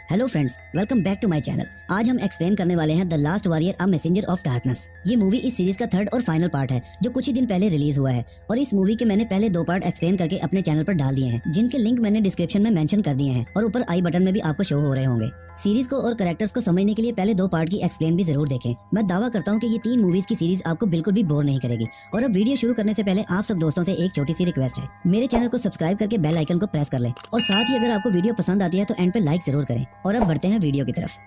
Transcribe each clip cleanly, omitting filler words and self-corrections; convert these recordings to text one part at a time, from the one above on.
Hello friends, welcome back to my channel. आज हम explain करने वाले हैं the last warrior a messenger of darkness. ये मूवी इस सीरीज का थर्ड और फाइनल पार्ट है जो कुछ ही दिन पहले रिलीज हुआ है और इस मूवी के मैंने पहले 2 पार्ट एक्सप्लेन करके अपने चैनल पर डाल दिए हैं, जिनके लिंक मैंने डिस्क्रिप्शन में मेंशन कर दिए हैं और ऊपर आई बटन में भी आपको शो हो रहे होंगे। सीरीज को और कैरेक्टर्स को समझने के लिए पहले 2 पार्ट की एक्सप्लेन भी जरूर देखें। मैं दावा करता हूँ कि ये 3 मूवीज की सीरीज आपको बिल्कुल भी बोर नहीं करेगी। और अब वीडियो शुरू करने से पहले आप सब दोस्तों से एक छोटी सी रिक्वेस्ट है, मेरे चैनल को सब्सक्राइब करके बेल आइकन को प्रेस कर लें और साथ ही अगर आपको वीडियो पसंद आती है तो एंड पे लाइक जरूर करें। और अब बढ़ते हैं वीडियो की तरफ।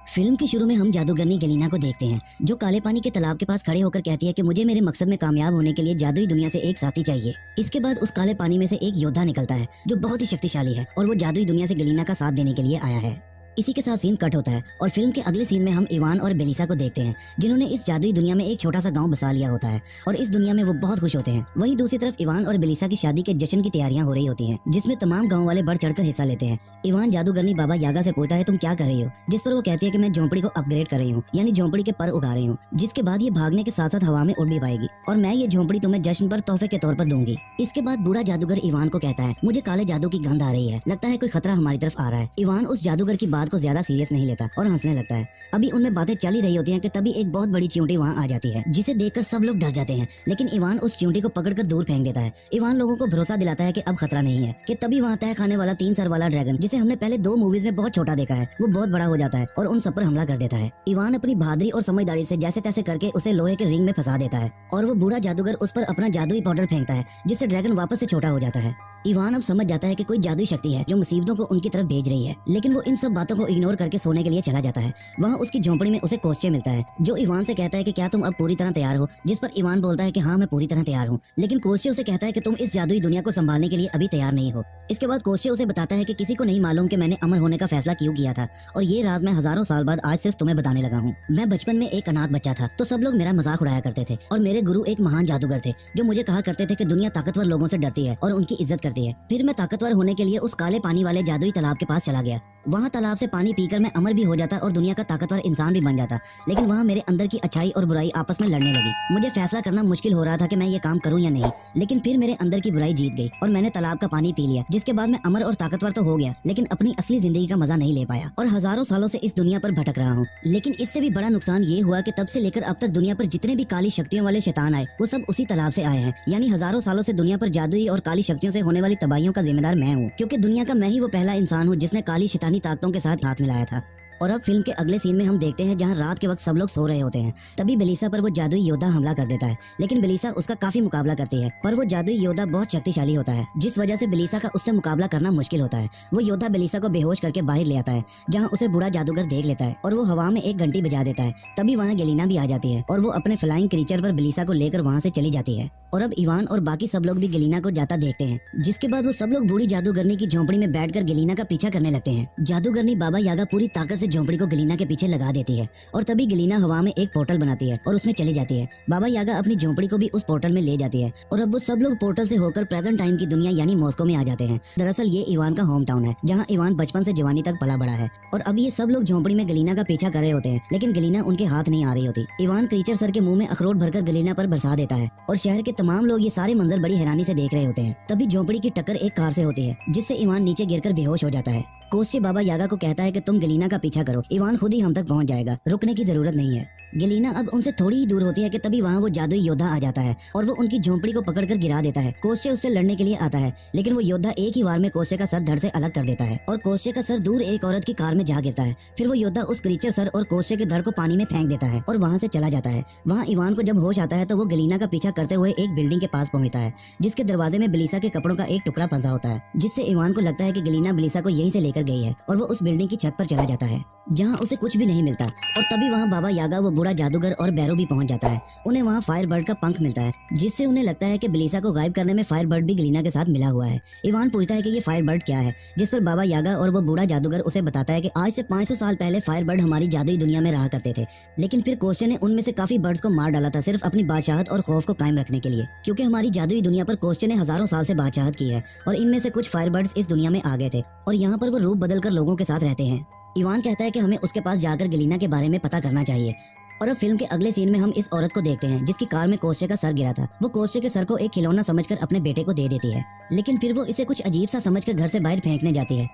फिल्म के शुरू में हम जादूगरनी गलीना को देखते हैं जो काले पानी के तालाब के पास खड़े होकर कहती है कि मुझे मेरे मकसद में कामयाब होने के लिए जादुई दुनिया से एक साथी चाहिए। इसके बाद उस काले पानी में से एक योद्धा निकलता है जो बहुत ही शक्तिशाली है और वो जादुई दुनिया से गलीना का साथ देने के लिए आया है। इसी के साथ सीन कट होता है और फिल्म के अगले सीन में हम इवान और बेलिसा को देखते हैं जिन्होंने इस जादुई दुनिया में एक छोटा सा गांव बसा लिया होता है और इस दुनिया में वो बहुत खुश होते हैं। वहीं दूसरी तरफ इवान और बेलिसा की शादी के जश्न की तैयारियां हो रही होती हैं जिसमें तमाम गांव वाले बढ़ चढ़कर हिस्सा लेते हैं। इवान जादूगरनी बाबा यागा से पूछता है तुम क्या कर रही हो, जिस पर वो कहती है कि मैं झोंपड़ी को अपग्रेड कर रही हूँ, यानी झोंपड़ी के पर उगा रही हूँ, जिसके बाद ये भागने के साथ साथ हवा में उड़ भी पाएगी और मैं ये झोंपड़ी तुम्हें जश्न पर तोहफे के तौर पर दूंगी। इसके बाद बूढ़ा जादूगर इवान को कहता है मुझे काले जादू की गंध आ रही है, लगता है कोई खतरा हमारी तरफ आ रहा है। इवान उस जादूगर की बात को ज्यादा सीरियस नहीं लेता और हंसने लगता है। अभी उनमें बातें चल ही रही होती हैं कि तभी एक बहुत बड़ी चींटी वहां आ जाती है जिसे देखकर सब लोग डर जाते हैं, लेकिन इवान उस चींटी को पकड़कर दूर फेंक देता है। इवान लोगों को भरोसा दिलाता है कि अब खतरा नहीं है कि तभी वहां तय खाने वाला 3 सर वाला ड्रैगन, जिसे हमने पहले 2 मूवीज में बहुत छोटा देखा है, वो बहुत बड़ा हो जाता है और उन सब पर हमला कर देता है। इवान अपनी बहादुरी और समझदारी से जैसे तैसे करके उसे लोहे के रिंग में फंसा देता है और वो बूढ़ा जादूगर उस पर अपना जादुई पाउडर फेंकता है जिससे ड्रैगन वापस से छोटा हो जाता है। इवान अब समझ जाता है कि कोई जादुई शक्ति है जो मुसीबतों को उनकी तरफ भेज रही है, लेकिन वो इन सब बातों को इग्नोर करके सोने के लिए चला जाता है। वहाँ उसकी झोंपड़ी में उसे कोस्चे मिलता है जो इवान से कहता है कि क्या तुम अब पूरी तरह तैयार हो, जिस पर इवान बोलता है कि हाँ मैं पूरी तरह तैयार हूँ, लेकिन कोस्चे उसे कहता है कि तुम इस जादुई दुनिया को संभालने के लिए अभी तैयार नहीं हो। इसके बाद कोस्चे उसे बताता है कि किसी को नहीं मालूम कि मैंने अमर होने का फैसला क्यों किया था और ये राज मैं हजारों साल बाद आज सिर्फ तुम्हें बताने लगा हूँ। मैं बचपन में एक अनाथ बच्चा था तो सब लोग मेरा मजाक उड़ाया करते थे और मेरे गुरु एक महान जादूगर थे जो मुझे कहा करते थे कि दुनिया ताकतवर लोगों से डरती है और उनकी इज्जत करती है। फिर मैं ताकतवर होने के लिए उस काले पानी वाले जादुई तालाब के पास चला गया। वहाँ तालाब से पानी पीकर मैं अमर भी हो जाता और दुनिया का ताकतवर इंसान भी बन जाता, लेकिन वहाँ मेरे अंदर की अच्छाई और बुराई आपस में लड़ने लगी। मुझे फैसला करना मुश्किल हो रहा था कि मैं ये काम करूँ या नहीं, लेकिन फिर मेरे अंदर की बुराई जीत गई और मैंने तालाब का पानी पी लिया, जिसके बाद मैं अमर और ताकतवर तो हो गया लेकिन अपनी असली जिंदगी का मजा नहीं ले पाया और हजारों सालों से इस दुनिया पर भटक रहा हूँ। लेकिन इससे भी बड़ा नुकसान ये हुआ कि तब से लेकर अब तक दुनिया पर जितने भी काली शक्तियों वाले शैतान आए वो सब उसी तालाब से आए हैं, यानी हजारों सालों से दुनिया पर जादुई और काली शक्तियों से होने वाली तबाहियों का जिम्मेदार मैं हूँ, क्योंकि दुनिया का मैं ही वो पहला इंसान हूँ जिसने काली शैतानी ताकतों के साथ हाथ मिलाया था। और अब फिल्म के अगले सीन में हम देखते हैं जहां रात के वक्त सब लोग सो रहे होते हैं, तभी बेलिसा पर वो जादुई योद्धा हमला कर देता है, लेकिन बेलिसा उसका काफी मुकाबला करती है पर वो जादुई योद्धा बहुत शक्तिशाली होता है जिस वजह से बेलिसा का उससे मुकाबला करना मुश्किल होता है। वो योद्धा बेलिसा को बेहोश करके बाहर ले आता है जहाँ उसे बूढ़ा जादूगर देख लेता है और वो हवा में एक घंटी बजा देता है। तभी वहाँ गलीना भी आ जाती है और वो अपने फ्लाइंग क्रीचर पर बेलिसा को लेकर वहाँ से चली जाती है और अब इवान और बाकी सब लोग भी गलीना को जाता देखते हैं, जिसके बाद वो सब लोग बूढ़ी जादूगरनी की झोंपड़ी में बैठकर गलीना का पीछा करने लगते हैं। जादूगरनी बाबा यागा पूरी ताकत से झोंपड़ी को गलीना के पीछे लगा देती है और तभी गलीना हवा में एक पोर्टल बनाती है और उसमें चली जाती है। बाबा यागा अपनी झोंपड़ी को भी उस पोर्टल में ले जाती है और अब वो सब लोग पोर्टल से होकर प्रेजेंट टाइम की दुनिया यानी मॉस्को में आ जाते हैं। दरअसल ये इवान का होम टाउन है जहाँ इवान बचपन से जवानी तक पला बड़ा है और अब ये सब लोग झोंपड़ी में गलीना का पीछा कर रहे होते हैं, लेकिन गलीना उनके हाथ नहीं आ रही होती। इवान क्रीचर सर के मुंह में अखरोट भरकर गलीना पर बरसा देता है और शहर के तमाम लोग ये सारे मंजर बड़ी हैरानी से देख रहे होते हैं। तभी झोंपड़ी की टक्कर एक कार से होती है जिससे इवान नीचे गिरकर बेहोश हो जाता है। कोस्चे बाबा यागा को कहता है कि तुम गलीना का पीछा करो, इवान खुद ही हम तक पहुंच जाएगा, रुकने की जरूरत नहीं है। गलीना अब उनसे थोड़ी ही दूर होती है कि तभी वहाँ वो जादुई योद्धा आ जाता है और वो उनकी झोंपड़ी को पकड़कर गिरा देता है। कोस्चे उससे लड़ने के लिए आता है, लेकिन वो योद्धा एक ही बार में कोस्चे का सर धड़ से अलग कर देता है और कोस्चे का सर दूर एक औरत की कार में जा गिरता है। फिर वो योद्धा उस क्रीचर सर और कोस्चे के धड़ को पानी में फेंक देता है और वहाँ से चला जाता है। वहाँ इवान को जब होश आता है तो वो गलीना का पीछा करते हुए एक बिल्डिंग के पास पहुंचता है जिसके दरवाजे में बेलिसा के कपड़ों का एक टुकड़ा फंसा होता है, जिससे इवान को लगता है कि गलीना बेलिसा को यहीं से लेकर गई है और वो उस बिल्डिंग की छत पर चला जाता है जहाँ उसे कुछ भी नहीं मिलता और तभी वहाँ बाबा यागा वो बूढ़ा जादूगर और बैरो भी पहुंच जाता है। उन्हें वहाँ फायर बर्ड का पंख मिलता है जिससे उन्हें लगता है कि बेलिसा को गायब करने में फायर बर्ड भी गलीना के साथ मिला हुआ है। इवान पूछता है कि ये फायर बर्ड क्या है, जिस पर बाबा यागा और वो बूढ़ा जादूगर उसे बताता है कि आज से 500 साल पहले फायर बर्ड हमारी जादुई दुनिया में रहा करते थे, लेकिन फिर कोस्चे ने उनमें से काफी बर्ड्स को मार डाला था सिर्फ अपनी बादशाहत और खौफ को कायम रखने के लिए, क्योंकि हमारी जादुई दुनिया पर कोस्चे ने हजारों साल से बादशाहत की है और इनमें से कुछ फायर बर्ड्स इस दुनिया में आ गए थे और यहाँ पर वो रूप बदल कर लोगों के साथ रहते हैं। इवान कहता है कि हमें उसके पास जाकर गलीना के बारे में पता करना चाहिए और अब फिल्म के अगले सीन में हम इस औरत को देखते हैं जिसकी कार में कोस्चे का सर गिरा था। वो कोस्चे के सर को एक खिलौना समझकर अपने बेटे को दे देती है, लेकिन फिर वो इसे कुछ अजीब सा समझकर घर से बाहर फेंकने जाती है।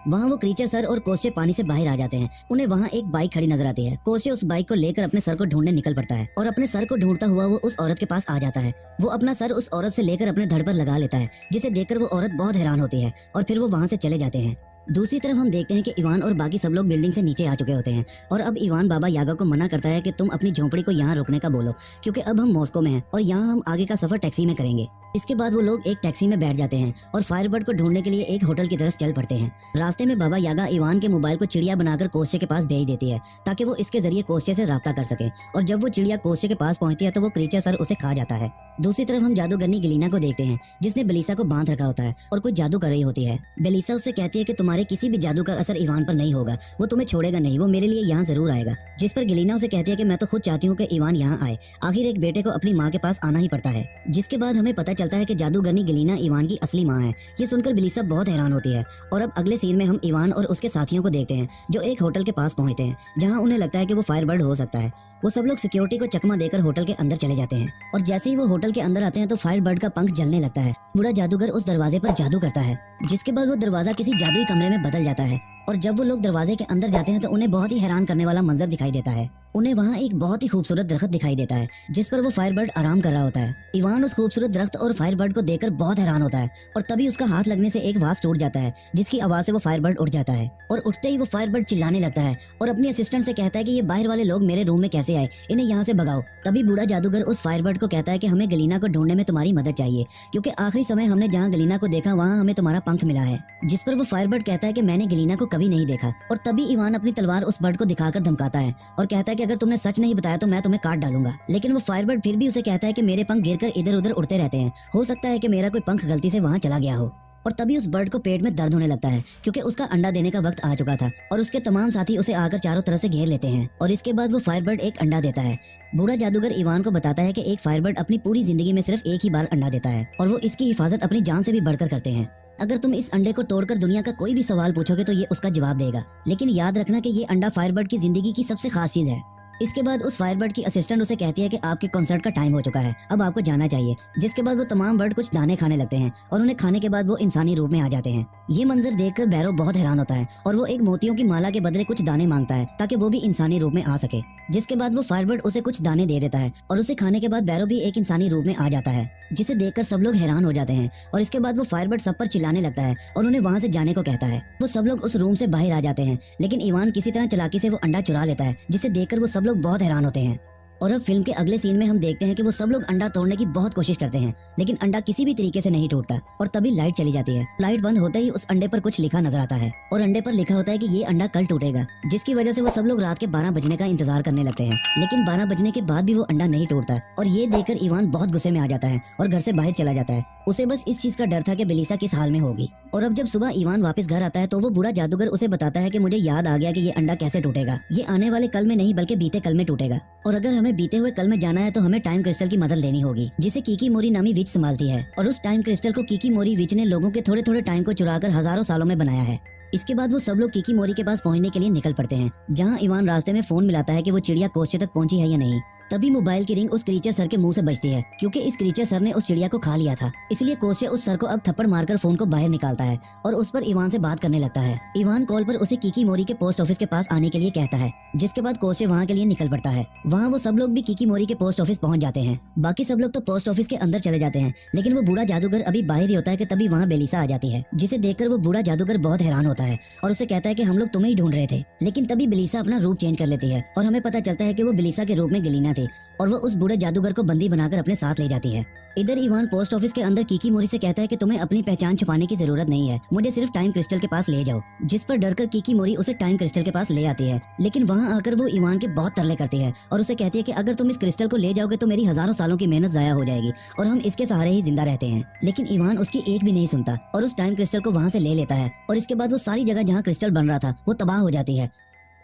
वहाँ वो क्रीचर सर और कोस्चे पानी से बाहर आ जाते हैं। उन्हें वहाँ एक बाइक खड़ी नजर आती है। कोस्चे उस बाइक को लेकर अपने सर को ढूंढने निकल पड़ता है और अपने सर को ढूंढता हुआ वो उस औरत के पास आ जाता है। वो अपना सर उस औरत से लेकर अपने धड़ पर लगा लेता है, जिसे देखकर वो औरत बहुत हैरान होती है और फिर वो वहाँ से चले जाते हैं। दूसरी तरफ हम देखते हैं कि इवान और बाकी सब लोग बिल्डिंग से नीचे आ चुके होते हैं और अब इवान बाबा यागा को मना करता है कि तुम अपनी झोंपड़ी को यहाँ रुकने का बोलो, क्योंकि अब हम मॉस्को में हैं और यहाँ हम आगे का सफर टैक्सी में करेंगे। इसके बाद वो लोग एक टैक्सी में बैठ जाते हैं और फायरबर्ड को ढूंढने के लिए एक होटल की तरफ चल पड़ते हैं। रास्ते में बाबा यागा इवान के मोबाइल को चिड़िया बनाकर कोस्चे के पास भेज देती है ताकि वो इसके जरिए कोस्चे से राब्ता कर सके, और जब वो चिड़िया कोस्चे के पास पहुंचती है तो वो क्रीचर सर उसे खा जाता है। दूसरी तरफ हम जादूगरनी गलीना को देखते हैं, जिसने बेलिसा को बांध रखा होता है और कुछ जादू कर रही होती है। बेलिसा उससे कहती है कि तुम्हारे किसी भी जादू का असर इवान पर नहीं होगा, वो तुम्हें छोड़ेगा नहीं, वो मेरे लिए यहाँ जरूर आएगा। जिस पर गलीना उसे कहती है कि मैं तो खुद चाहती हूँ कि इवान यहाँ आए। आखिर एक बेटे को अपनी माँ के पास आना ही पड़ता है। जिसके बाद हमें पता चलता है कि जादूगरनी गलीना इवान की असली माँ है। ये सुनकर बेलिसा बहुत हैरान होती है और अब अगले सीन में हम इवान और उसके साथियों को देखते हैं जो एक होटल के पास पहुंचते हैं जहां उन्हें लगता है कि वो फायरबर्ड हो सकता है। वो सब लोग सिक्योरिटी को चकमा देकर होटल के अंदर चले जाते हैं और जैसे ही वो होटल के अंदर आते हैं तो फायरबर्ड का पंख जलने लगता है। बूढ़ा जादूगर उस दरवाजे पर जादू करता है, जिसके बाद वो दरवाजा किसी जादुई कमरे में बदल जाता है और जब वो लोग दरवाजे के अंदर जाते हैं तो उन्हें बहुत ही हैरान करने वाला मंजर दिखाई देता है। उन्हें वहाँ एक बहुत ही खूबसूरत दरख्त दिखाई देता है जिस पर वो फायरबर्ड आराम कर रहा होता है। इवान उस खूबसूरत दरख्त और फायरबर्ड को देखकर बहुत हैरान होता है और तभी उसका हाथ लगने से एक वास टूट जाता है, जिसकी आवाज से वो फायरबर्ड उठ जाता है और उठते ही वो फायरबर्ड चिल्लाने लगता है और अपनी असिस्टेंट से कहता है कि ये बाहर वाले लोग मेरे रूम में कैसे आए, इन्हें यहाँ से भगाओ। तभी बूढ़ा जादूगर उस फायरबर्ड को कहता है कि हमें गलीना को ढूंढने में तुम्हारी मदद चाहिए, क्योंकि आखिरी समय हमने जहाँ गलीना को देखा वहाँ हमें तुम्हारा पंख मिला है। जिस पर वो फायरबर्ड कहता है कि मैंने गलीना को कभी नहीं देखा, और तभी इवान अपनी तलवार उस बर्ड को दिखाकर धमकाता है और कहता है कि अगर तुमने सच नहीं बताया तो मैं तुम्हें काट डालूंगा। लेकिन वो फायरबर्ड फिर भी उसे कहता है कि मेरे पंख गिरकर इधर उधर उड़ते रहते हैं, हो सकता है कि मेरा कोई पंख गलती से वहाँ चला गया हो। और तभी उस बर्ड को पेट में दर्द होने लगता है क्योंकि उसका अंडा देने का वक्त आ चुका था और उसके तमाम साथी उसे आकर चारों तरफ से घेर लेते हैं और इसके बाद वो फायरबर्ड एक अंडा देता है। बूढ़ा जादूगर इवान को बताता है कि एक फायरबर्ड अपनी पूरी जिंदगी में सिर्फ एक ही बार अंडा देता है और वो इसकी हिफाजत अपनी जान से भी बढ़कर करते हैं। अगर तुम इस अंडे को तोड़कर दुनिया का कोई भी सवाल पूछोगे तो ये उसका जवाब देगा, लेकिन याद रखना कि ये अंडा फायरबर्ड की जिंदगी की सबसे खास चीज है। इसके बाद उस फायरबर्ड की असिस्टेंट उसे कहती है कि आपके कॉन्सर्ट का टाइम हो चुका है, अब आपको जाना चाहिए। जिसके बाद वो तमाम बर्ड कुछ दाने खाने लगते हैं और उन्हें खाने के बाद वो इंसानी रूप में आ जाते हैं। ये मंजर देखकर बैरो बहुत हैरान होता है और वो एक मोतियों की माला के बदले कुछ दाने मांगता है ताकि वो भी इंसानी रूप में आ सके। जिसके बाद वो फायरबर्ड उसे कुछ दाने दे देता है और उसे खाने के बाद बैरो भी एक इंसानी रूप में आ जाता है, जिसे देखकर सब लोग हैरान हो जाते हैं। और इसके बाद वो फायरबर्ड सब पर चिल्लाने लगता है और उन्हें वहाँ से जाने को कहता है। वो सब लोग उस रूम से बाहर आ जाते हैं, लेकिन इवान किसी तरह चालाकी से वो अंडा चुरा लेता है, जिसे देखकर वो सब लोग बहुत हैरान होते हैं। और अब फिल्म के अगले सीन में हम देखते हैं कि वो सब लोग अंडा तोड़ने की बहुत कोशिश करते हैं, लेकिन अंडा किसी भी तरीके से नहीं टूटता और तभी लाइट चली जाती है। लाइट बंद होते ही उस अंडे पर कुछ लिखा नजर आता है और अंडे पर लिखा होता है कि ये अंडा कल टूटेगा, जिसकी वजह से वो सब लोग रात के 12 बजने का इंतजार करने लगते हैं। लेकिन 12 बजने के बाद भी वो अंडा नहीं टूटता और ये देखकर इवान बहुत गुस्से में आ जाता है और घर से बाहर चला जाता है। उसे बस इस चीज का डर था कि बेलिसा किस हाल में होगी। और अब जब सुबह इवान वापस घर आता है तो वो बूढ़ा जादूगर उसे बताता है कि मुझे याद आ गया कि ये अंडा कैसे टूटेगा। ये आने वाले कल में नहीं बल्कि बीते कल में टूटेगा, और अगर हमें बीते हुए कल में जाना है तो हमें टाइम क्रिस्टल की मदद लेनी होगी, जिसे कीकी मोरी नामी विच संभालती है। और उस टाइम क्रिस्टल को कीकी मोरी विच ने लोगों के थोड़े थोड़े टाइम को चुराकर हजारों सालों में बनाया है। इसके बाद वो सब लोग कीकी मोरी के पास पहुंचने के लिए निकल पड़ते हैं, जहां इवान रास्ते में फोन मिलाता है कि वो चिड़िया कोस्चे तक पहुंची है या नहीं। तभी मोबाइल की रिंग उस क्रीचर सर के मुंह से बजती है, क्योंकि इस क्रीचर सर ने उस चिड़िया को खा लिया था। इसलिए कोस्चे उस सर को अब थप्पड़ मारकर फोन को बाहर निकालता है और उस पर इवान से बात करने लगता है। इवान कॉल पर उसे कीकी मोरी के पोस्ट ऑफिस के पास आने के लिए कहता है, जिसके बाद कोस्चे वहाँ के लिए निकल पड़ता है। वहाँ वो सब लोग भी कीकी मोरी के पोस्ट ऑफिस पहुँच जाते हैं। बाकी सब लोग तो पोस्ट ऑफिस के अंदर चले जाते हैं, लेकिन वो बूढ़ा जादूगर अभी बाहर ही होता है कि तभी वहाँ बेलिसा आ जाती है, जिसे देखकर वो बूढ़ा जादूगर बहुत हैरान होता है और उसे कहता है कि हम लोग तुम्हें ही ढूंढ रहे थे। लेकिन तभी बेलिसा अपना रूप चेंज कर लेती है और हमें पता चलता है कि वो बेलिसा के रूप में गलीना थी और वो उस बूढ़े जादूगर को बंदी बनाकर अपने साथ ले जाती है। इधर इवान पोस्ट ऑफिस के अंदर कीकी मोरी से कहता है कि तुम्हें अपनी पहचान छुपाने की जरूरत नहीं है, मुझे सिर्फ टाइम क्रिस्टल के पास ले जाओ। जिस पर डरकर कीकी मोरी उसे टाइम क्रिस्टल के पास ले आती है, लेकिन वहाँ आकर वो इवान के बहुत तरले करती है और उसे कहती है कि अगर तुम इस क्रिस्टल को ले जाओगे तो मेरी हजारों सालों की मेहनत जाया हो जाएगी और हम इसके सहारे ही जिंदा रहते हैं। लेकिन इवान उसकी एक भी नहीं सुनता और उस टाइम क्रिस्टल को वहाँ से ले लेता है और इसके बाद वो सारी जगह जहाँ क्रिस्टल बन रहा था वो तबाह हो जाती है।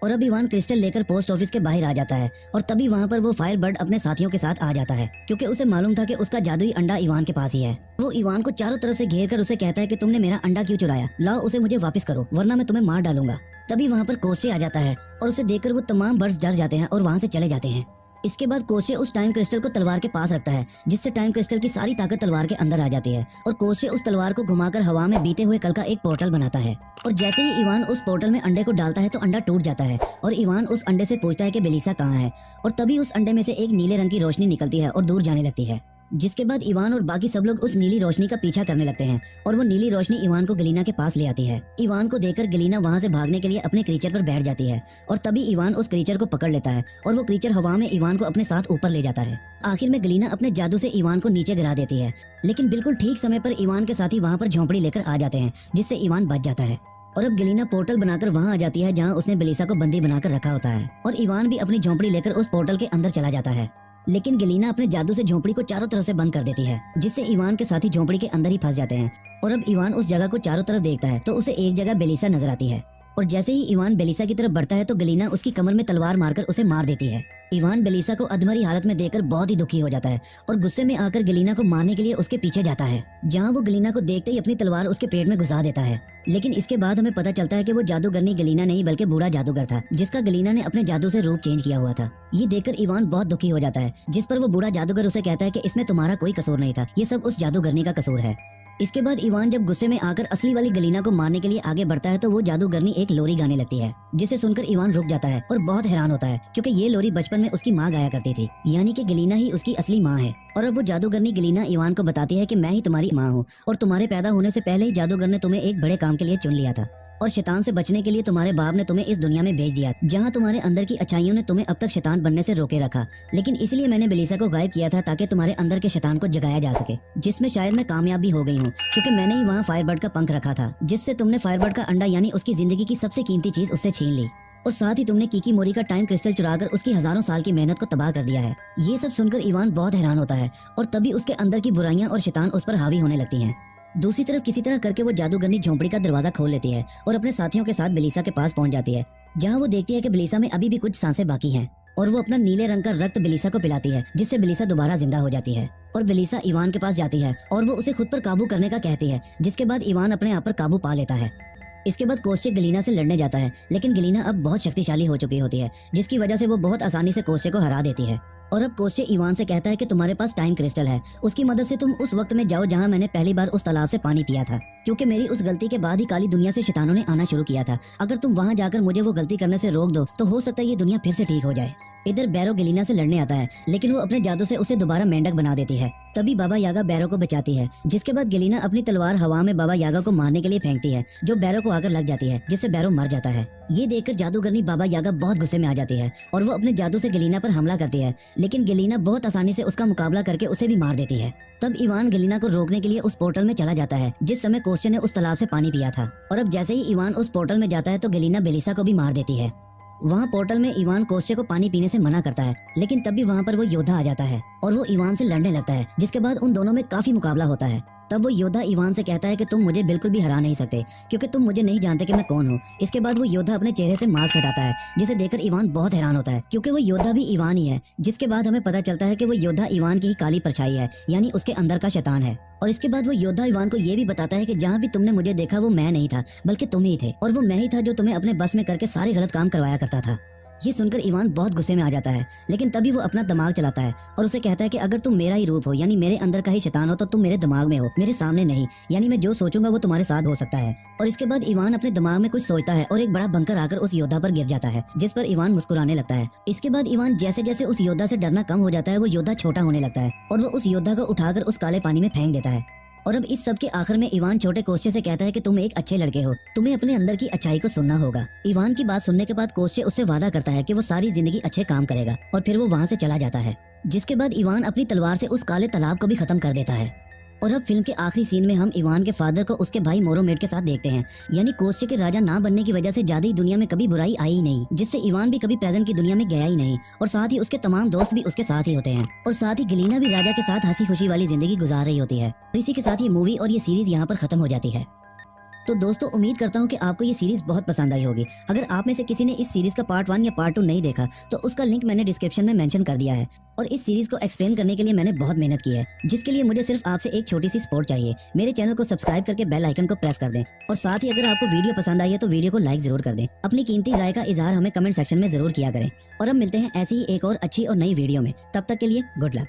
और अब इवान क्रिस्टल लेकर पोस्ट ऑफिस के बाहर आ जाता है और तभी वहाँ पर वो फायरबर्ड अपने साथियों के साथ आ जाता है, क्योंकि उसे मालूम था कि उसका जादुई अंडा इवान के पास ही है। वो इवान को चारों तरफ से घेर कर उसे कहता है कि तुमने मेरा अंडा क्यों चुराया, लाओ उसे मुझे वापस करो वरना मैं तुम्हें मार डालूंगा। तभी वहाँ पर कोस्चे आ जाता है और उसे देखकर वो तमाम बर्ड्स डर जाते हैं और वहाँ से चले जाते हैं। इसके बाद कोचे उस टाइम क्रिस्टल को तलवार के पास रखता है, जिससे टाइम क्रिस्टल की सारी ताकत तलवार के अंदर आ जाती है और कोचे उस तलवार को घुमाकर हवा में बीते हुए कल का एक पोर्टल बनाता है। और जैसे ही इवान उस पोर्टल में अंडे को डालता है तो अंडा टूट जाता है और इवान उस अंडे से पूछता है कि बेलिसा कहाँ है, और तभी उस अंडे में से एक नीले रंग की रोशनी निकलती है और दूर जाने लगती है। जिसके बाद इवान और बाकी सब लोग उस नीली रोशनी का पीछा करने लगते हैं और वो नीली रोशनी इवान को गलीना के पास ले आती है। इवान को देखकर गलीना वहाँ से भागने के लिए अपने क्रीचर पर बैठ जाती है और तभी इवान उस क्रीचर को पकड़ लेता है और वो क्रीचर हवा में इवान को अपने साथ ऊपर ले जाता है। आखिर में गलीना अपने जादू से इवान को नीचे गिरा देती है, लेकिन बिल्कुल ठीक समय पर इवान के साथी वहाँ पर झोंपड़ी लेकर आ जाते हैं, जिससे इवान बच जाता है। और अब गलीना पोर्टल बनाकर वहाँ आ जाती है जहाँ उसने बेलिसा को बंदी बनाकर रखा होता है और इवान भी अपनी झोंपड़ी लेकर उस पोर्टल के अंदर चला जाता है। लेकिन गलीना अपने जादू से झोंपड़ी को चारों तरफ से बंद कर देती है, जिससे इवान के साथी झोंपड़ी के अंदर ही फंस जाते हैं। और अब इवान उस जगह को चारों तरफ देखता है तो उसे एक जगह बेलिसा नजर आती है और जैसे ही इवान बेलिसा की तरफ बढ़ता है तो गलीना उसकी कमर में तलवार मारकर उसे मार देती है। इवान बेलिसा को अधमरी हालत में देखकर बहुत ही दुखी हो जाता है और गुस्से में आकर गलीना को मारने के लिए उसके पीछे जाता है, जहाँ वो गलीना को देखते ही अपनी तलवार उसके पेट में घुसा देता है। लेकिन इसके बाद हमें पता चलता है कि वो जादूगरनी गलीना नहीं बल्कि बूढ़ा जादूगर था, जिसका गलीना ने अपने जादू से रूप चेंज किया हुआ था। ये देखकर इवान बहुत दुखी हो जाता है, जिस पर वो बूढ़ा जादूगर उसे कहता है कि इसमें तुम्हारा कोई कसूर नहीं था, ये सब उस जादूगरनी का कसूर है। इसके बाद इवान जब गुस्से में आकर असली वाली गलीना को मारने के लिए आगे बढ़ता है तो वो जादूगरनी एक लोरी गाने लगती है, जिसे सुनकर इवान रुक जाता है और बहुत हैरान होता है क्योंकि ये लोरी बचपन में उसकी माँ गाया करती थी, यानी कि गलीना ही उसकी असली माँ है। और अब वो जादूगरनी गलीना इवान को बताती है कि मैं ही तुम्हारी माँ हूँ और तुम्हारे पैदा होने से पहले ही जादूगर ने तुम्हें एक बड़े काम के लिए चुन लिया था और शैतान से बचने के लिए तुम्हारे बाप ने तुम्हें इस दुनिया में भेज दिया, जहाँ तुम्हारे अंदर की अच्छाइयों ने तुम्हें अब तक शैतान बनने से रोके रखा। लेकिन इसलिए मैंने बेलिसा को गायब किया था ताकि तुम्हारे अंदर के शैतान को जगाया जा सके, जिसमें शायद मैं कामयाब भी हो गई हूँ, क्योंकि मैंने ही वहाँ फायरबर्ड का पंख रखा था, जिससे तुमने फायरबर्ड का अंडा यानी उसकी जिंदगी की सबसे कीमती चीज उससे छीन ली और साथ ही तुमने कीकी मोरी का टाइम क्रिस्टल चुराकर उसकी हजारों साल की मेहनत को तबाह कर दिया है। ये सब सुनकर इवान बहुत हैरान होता है और तभी उसके अंदर की बुराइयां और शैतान उस पर हावी होने लगती हैं। दूसरी तरफ किसी तरह करके वो जादूगरनी झोंपड़ी का दरवाजा खोल लेती है और अपने साथियों के साथ बेलिसा के पास पहुंच जाती है, जहां वो देखती है कि बेलिसा में अभी भी कुछ सांसें बाकी हैं और वो अपना नीले रंग का रक्त बेलिसा को पिलाती है, जिससे बेलिसा दोबारा जिंदा हो जाती है। और बेलिसा इवान के पास जाती है और वो उसे खुद पर काबू करने का कहती है, जिसके बाद इवान अपने आप पर काबू पा लेता है। इसके बाद कोस्चे गलीना से लड़ने जाता है, लेकिन गलीना अब बहुत शक्तिशाली हो चुकी होती है, जिसकी वजह से वो बहुत आसानी से कोस्चे को हरा देती है। और अब कोस्चे इवान से कहता है कि तुम्हारे पास टाइम क्रिस्टल है, उसकी मदद से तुम उस वक्त में जाओ जहां मैंने पहली बार उस तालाब से पानी पिया था, क्योंकि मेरी उस गलती के बाद ही काली दुनिया से शैतानों ने आना शुरू किया था। अगर तुम वहां जाकर मुझे वो गलती करने से रोक दो तो हो सकता है ये दुनिया फिर से ठीक हो जाए। इधर बैरो गलीना से लड़ने आता है, लेकिन वो अपने जादू से उसे दोबारा मेंढक बना देती है। तभी बाबा यागा बैरो को बचाती है, जिसके बाद गलीना अपनी तलवार हवा में बाबा यागा को मारने के लिए फेंकती है, जो बैरो को आकर लग जाती है, जिससे बैरो मर जाता है। ये देखकर जादूगरनी बाबा यागा बहुत गुस्से में आ जाती है और वो अपने जादू से गलीना पर हमला करती है, लेकिन गलीना बहुत आसानी से उसका मुकाबला करके उसे भी मार देती है। तब इवान गलीना को रोकने के लिए उस पोर्टल में चला जाता है, जिस समय कोस्चे ने उस तालाब से पानी पिया था। और अब जैसे ही इवान उस पोर्टल में जाता है तो गलीना बेलिसा को भी मार देती है। वहाँ पोर्टल में इवान कोस्चे को पानी पीने से मना करता है, लेकिन तभी वहाँ पर वो योद्धा आ जाता है और वो इवान से लड़ने लगता है, जिसके बाद उन दोनों में काफी मुकाबला होता है। तब वो योद्धा इवान से कहता है कि तुम मुझे बिल्कुल भी हरा नहीं सकते, क्योंकि तुम मुझे नहीं जानते कि मैं कौन हूँ। इसके बाद वो योद्धा अपने चेहरे से मास्क हटाता है, जिसे देखकर इवान बहुत हैरान होता है, क्योंकि वो योद्धा भी इवान ही है। जिसके बाद हमें पता चलता है कि वो योद्धा इवान की ही काली परछाई है, यानी उसके अंदर का शैतान है। और इसके बाद वो योद्धा इवान को ये भी बताता है कि जहाँ भी तुमने मुझे देखा वो मैं नहीं था, बल्कि तुम ही थे, और वो मैं ही था जो तुम्हें अपने बस में करके सारे गलत काम करवाया करता था। ये सुनकर इवान बहुत गुस्से में आ जाता है, लेकिन तभी वो अपना दिमाग चलाता है और उसे कहता है कि अगर तुम मेरा ही रूप हो, यानी मेरे अंदर का ही शैतान हो, तो तुम मेरे दिमाग में हो, मेरे सामने नहीं, यानी मैं जो सोचूंगा वो तुम्हारे साथ हो सकता है। और इसके बाद इवान अपने दिमाग में कुछ सोचता है और एक बड़ा बंकर आकर उस योद्धा पर गिर जाता है, जिस पर इवान मुस्कुराने लगता है। इसके बाद इवान जैसे जैसे उस योद्धा से डरना कम हो जाता है, वो योद्धा छोटा होने लगता है और वो उस योद्धा को उठाकर उस काले पानी में फेंक देता है। और अब इस सब के आखिर में इवान छोटे कोस्चे से कहता है कि तुम एक अच्छे लड़के हो, तुम्हें अपने अंदर की अच्छाई को सुनना होगा। इवान की बात सुनने के बाद कोस्चे उससे वादा करता है कि वो सारी जिंदगी अच्छे काम करेगा और फिर वो वहाँ से चला जाता है। जिसके बाद इवान अपनी तलवार से उस काले तालाब को भी खत्म कर देता है। और अब फिल्म के आखिरी सीन में हम इवान के फादर को उसके भाई मोरोमेड के साथ देखते हैं, यानी कोस्चे के राजा ना बनने की वजह से जादुई दुनिया में कभी बुराई आई ही नहीं, जिससे इवान भी कभी प्रेजेंट की दुनिया में गया ही नहीं, और साथ ही उसके तमाम दोस्त भी उसके साथ ही होते हैं, और साथ ही गलीना भी राजा के साथ हंसी खुशी वाली जिंदगी गुजार रही होती है। इसी के साथ ये मूवी और ये सीरीज यहाँ पर खत्म हो जाती है। तो दोस्तों उम्मीद करता हूँ कि आपको ये सीरीज बहुत पसंद आई होगी। अगर आप में से किसी ने इस सीरीज का पार्ट 1 या पार्ट 2 नहीं देखा तो उसका लिंक मैंने डिस्क्रिप्शन में मेंशन कर दिया है। और इस सीरीज को एक्सप्लेन करने के लिए मैंने बहुत मेहनत की है, जिसके लिए मुझे सिर्फ आपसे एक छोटी सी सपोर्ट चाहिए। मेरे चैनल को सब्सक्राइब करके बेल आइकन को प्रेस कर दें और साथ ही अगर आपको वीडियो पसंद आई है तो वीडियो को लाइक जरूर कर दें। अपनी कीमती राय का इजहार हमें कमेंट सेक्शन में जरूर किया करें। और अब मिलते हैं ऐसी ही एक और अच्छी और नई वीडियो में। तब तक के लिए गुड लक।